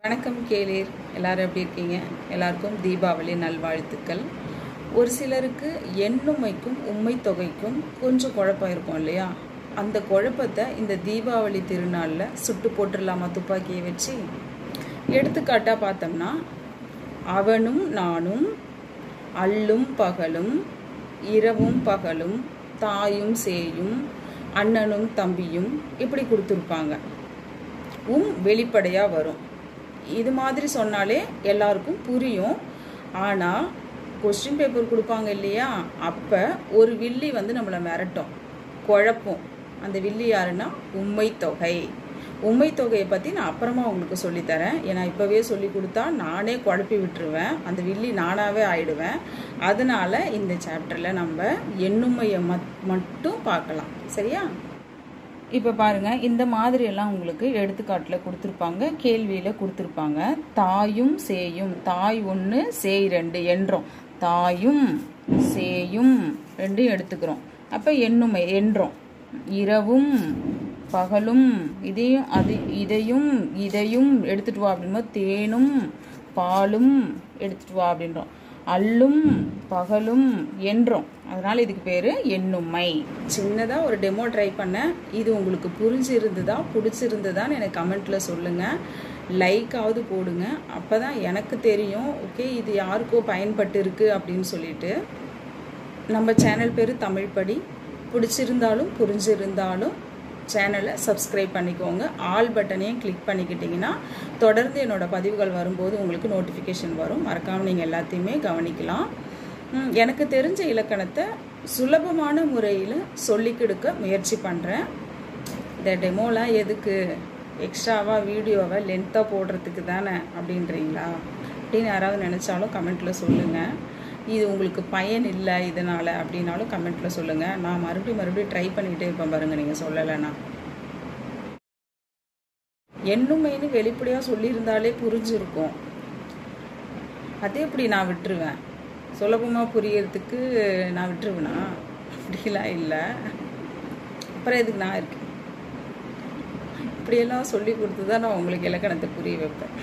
வணக்கம் கேளீர். எல்லாரும் எப்படி இருக்கீங்க? எல்லாருக்கும் தீபாவளி நல்வாழ்த்துக்கள். ஒரு சிலருக்கு எண்ணுமைக்கும் உண்மை தொகைக்கும் கொஞ்சம் குழப்பம் இருக்கும் இல்லையா? அந்த குழப்பத்தை இந்த தீபாவளி திருநாளில் சுட்டு போட்டுடலாமா துப்பாக்கியை வச்சு? எடுத்துக்காட்டாக பார்த்தோம்னா, அவனும் நானும், அல்லும் பகலும், இரவும் பகலும், தாயும் சேயும், அண்ணனும் தம்பியும் இப்படி கொடுத்துருப்பாங்க. வெளிப்படையாக வரும். இது மாதிரி சொன்னாலே எல்லாருக்கும் புரியும். ஆனால் கொஸ்டின் பேப்பர் கொடுப்பாங்க இல்லையா, அப்போ ஒரு வில்லி நம்மளை மிரட்டும், குழப்பம். அந்த வில்லி யாருன்னா உண்மை தொகை. உண்மை தொகையை பற்றி நான் அப்புறமா உங்களுக்கு சொல்லித்தரேன். ஏன்னா இப்போவே சொல்லி கொடுத்தா நானே குழப்பி விட்டுருவேன், அந்த வில்லி நானாகவே ஆயிடுவேன். அதனால இந்த சாப்டரில் நம்ம எண்ணுமையை மட்டும் பார்க்கலாம், சரியா? இப்போ பாருங்கள், இந்த மாதிரியெல்லாம் உங்களுக்கு எடுத்துக்காட்டில் கொடுத்துருப்பாங்க, கேள்வியில் கொடுத்துருப்பாங்க. தாயும் சேயும், தாய் 1 சேய் 2 என்றோம். தாயும் சேயும் ரெண்டும் எடுத்துக்கிறோம். அப்போ எண்ணுமை என்றோம். இரவும் பகலும், இதையும் எடுத்துட்டு வா அப்படின்போது தேனும் பாலும் எடுத்துட்டு வா அப்படின்றோம். அல்லும் பகலும் என்றோம். அதனால் இதுக்கு பேர் எண்ணுமை. சின்னதாக ஒரு டெமோ ட்ரை பண்ணேன். இது உங்களுக்கு புரிஞ்சிருந்துதா பிடிச்சிருந்துதான்னு எனக்கு கமெண்ட்டில் சொல்லுங்கள். லைக்காவது போடுங்க. அப்போ தான் எனக்கு தெரியும், ஓகே இது யாருக்கோ பயன்பட்டு இருக்கு அப்படின்னு சொல்லிட்டு. நம்ம சேனல் பேர் தமிழ் படி. பிடிச்சிருந்தாலும் புரிஞ்சிருந்தாலும் சேனலை சப்ஸ்கிரைப் பண்ணிக்கோங்க. ஆல் பட்டனையும் கிளிக் பண்ணிக்கிட்டிங்கன்னா தொடர்ந்து என்னோடய பதிவுகள் வரும்போது உங்களுக்கு நோட்டிஃபிகேஷன் வரும். மறக்காமல் நீங்கள் எல்லாத்தையுமே கவனிக்கலாம். எனக்கு தெரிஞ்ச இலக்கணத்தை சுலபமான முறையில் சொல்லி கொடுக்க முயற்சி பண்ணுறேன். இந்த டெமோலாம் எதுக்கு, எக்ஸ்ட்ராவாக வீடியோவை லென்த்தாக போடுறதுக்கு தானே அப்படின்றீங்களா அப்படின்னு யாராவது நினச்சாலும் கமெண்ட்டில் சொல்லுங்கள். இது உங்களுக்கு பயன் இல்லை இதனால் அப்படின்னாலும் கமெண்ட்டில் சொல்லுங்கள். நான் மறுபடியும் ட்ரை பண்ணிகிட்டே இருப்பேன் பாருங்கள், நீங்கள் சொல்லலைன்னா. எண்ணுமைன்னு வெளிப்படையாக சொல்லியிருந்தாலே புரிஞ்சிருக்கும். அதே எப்படி நான் விட்டுருவேன்? சுலபமாக புரியறதுக்கு நான் விட்டுருவேனா? அப்படிலாம் இல்லை. அப்புறம் எதுக்கு நான் இருக்கேன்? இப்படியெல்லாம் சொல்லி கொடுத்து தான் நான் உங்களுக்கு இலக்கணத்தை புரிய வைப்பேன்.